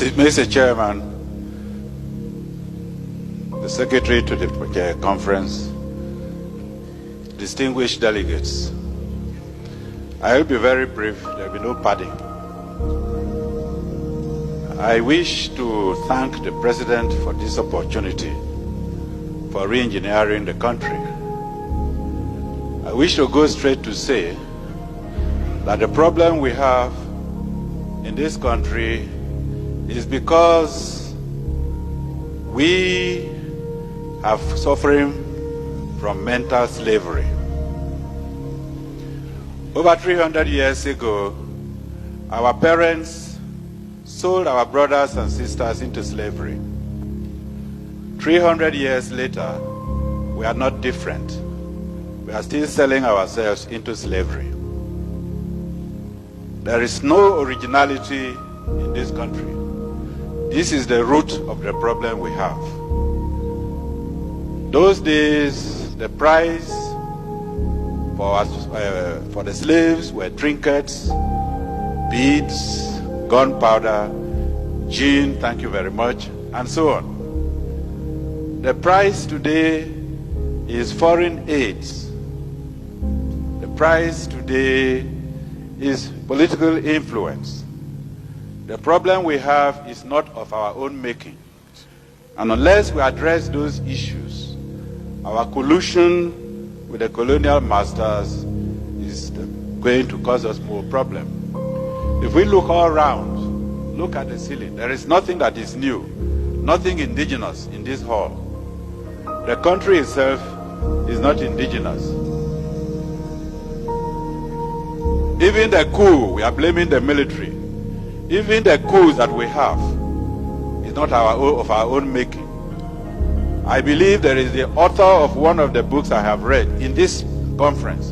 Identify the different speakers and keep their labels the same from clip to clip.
Speaker 1: Mr. Chairman, the Secretary to the conference, distinguished delegates, I will be very brief. There will be no padding. I wish to thank the President for this opportunity for re-engineering the country. I wish to go straight to say that the problem we have in this country is because we have suffering from mental slavery. Over 300 years ago, our parents sold our brothers and sisters into slavery. 300 years later, we are not different. We are still selling ourselves into slavery. There is no originality in this country. This is the root of the problem we have. Those days, the price for the slaves were trinkets, beads, gunpowder, gin, thank you very much, and so on. The price today is foreign aids. The price today is political influence. The problem we have is not of our own making. And unless we address those issues, our collusion with the colonial masters is going to cause us more problems. If we look all around, look at the ceiling, there is nothing that is new, nothing indigenous in this hall. The country itself is not indigenous. Even the coup, we are blaming the military. Even the coups that we have is not of our own making. I believe there is the author of one of the books I have read in this conference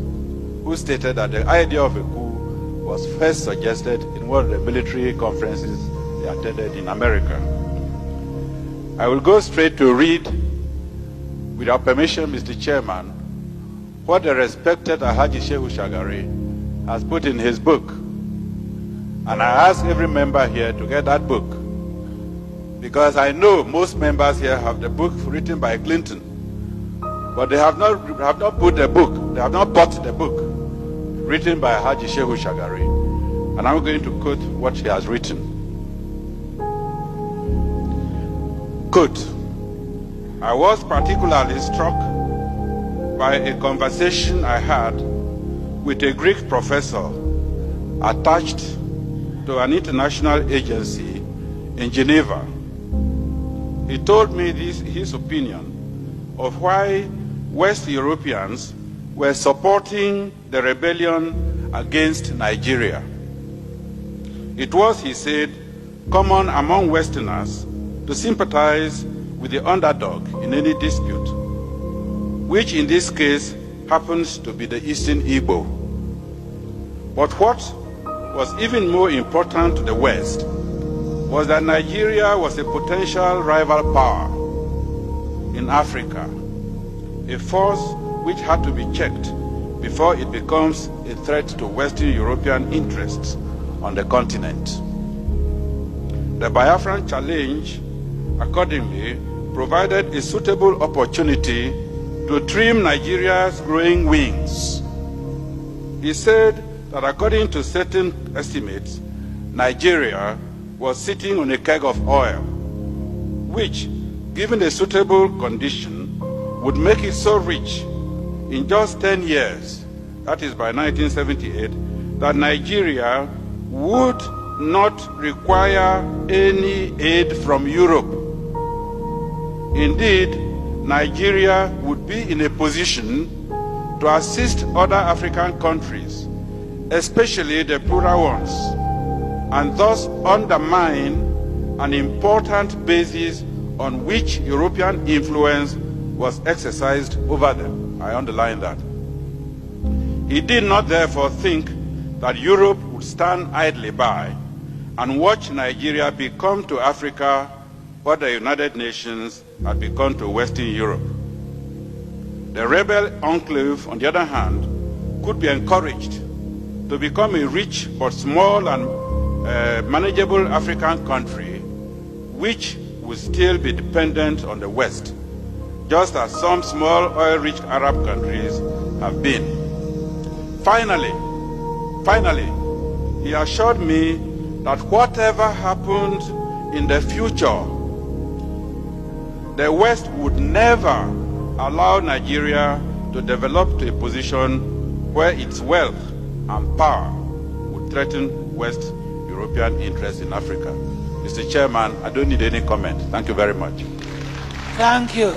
Speaker 1: who stated that the idea of a coup was first suggested in one of the military conferences they attended in America. I will go straight to read, with your permission, Mr. Chairman, what the respected Alhaji Shehu Shagari has put in his book. And I ask every member here to get that book, because I know most members here have the book written by Clinton, but they have not put the book, they have not bought the book written by Haji Shehu Shagari. And I'm going to quote what he has written. Quote, I was particularly struck by a conversation I had with a Greek professor attached to an international agency in Geneva. He told me his opinion of why West Europeans were supporting the rebellion against Nigeria. It was, he said, common among Westerners to sympathize with the underdog in any dispute, which in this case happens to be the Eastern Igbo. But what was even more important to the West was that Nigeria was a potential rival power in Africa, a force which had to be checked before it becomes a threat to Western European interests on the continent. The Biafran challenge, accordingly, provided a suitable opportunity to trim Nigeria's growing wings. He said that according to certain estimates, Nigeria was sitting on a keg of oil, which, given a suitable condition, would make it so rich in just 10 years, that is by 1978, that Nigeria would not require any aid from Europe. Indeed, Nigeria would be in a position to assist other African countries, especially the poorer ones, and thus undermine an important basis on which European influence was exercised over them. I underline that. He did not therefore think that Europe would stand idly by and watch Nigeria become to Africa what the United Nations had become to Western Europe. The rebel enclave, on the other hand, could be encouraged to become a rich but small and manageable African country which will still be dependent on the West, just as some small oil-rich Arab countries have been. Finally, he assured me that whatever happened in the future, the West would never allow Nigeria to develop to a position where its wealth and power would threaten West European interests in Africa. Mr. Chairman, I don't need any comment. Thank you very much.
Speaker 2: Thank you.